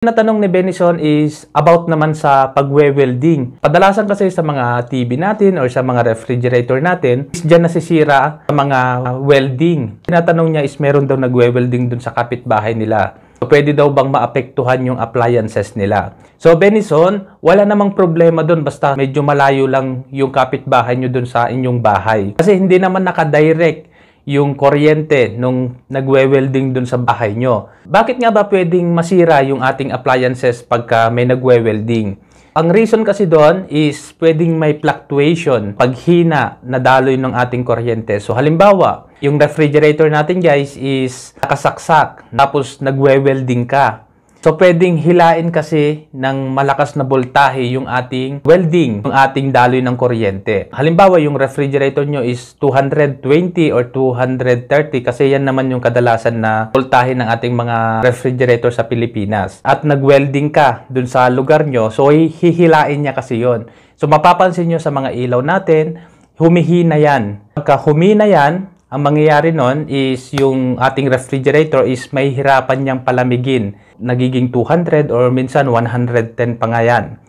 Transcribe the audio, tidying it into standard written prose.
Natanong ni Benison is about naman sa pagwe-welding. Kadalasan kasi sa mga TV natin or sa mga refrigerator natin, diyan nasisira ang mga welding. Tinatanong niya is meron daw nagwe-welding dun sa kapitbahay nila. So, pwede daw bang maapektuhan yung appliances nila? So, Benison, wala namang problema dun basta medyo malayo lang yung kapitbahay nyo dun sa inyong bahay. Kasi hindi naman nakadirect yung kuryente nung nagwe-welding dun sa bahay nyo. Bakit nga ba pwedeng masira yung ating appliances pagka may nagwe-welding? Ang reason kasi doon is pwedeng may fluctuation, paghina na daloy ng ating kuryente. So halimbawa, yung refrigerator natin guys is nakasaksak, tapos nagwe-welding ka. So, pwedeng hilain kasi ng malakas na voltahe yung ating welding, yung ating daloy ng kuryente. Halimbawa, yung refrigerator nyo is 220 or 230 kasi yan naman yung kadalasan na voltahe ng ating mga refrigerator sa Pilipinas. At nag-welding ka dun sa lugar nyo, so hihilain niya kasi yon. So, mapapansin nyo sa mga ilaw natin, humihina yan. Pagka humina yan, ang mangyayari nun is yung ating refrigerator is may hirapan niyang palamigin. Nagiging 200 or minsan 110 pa nga yan.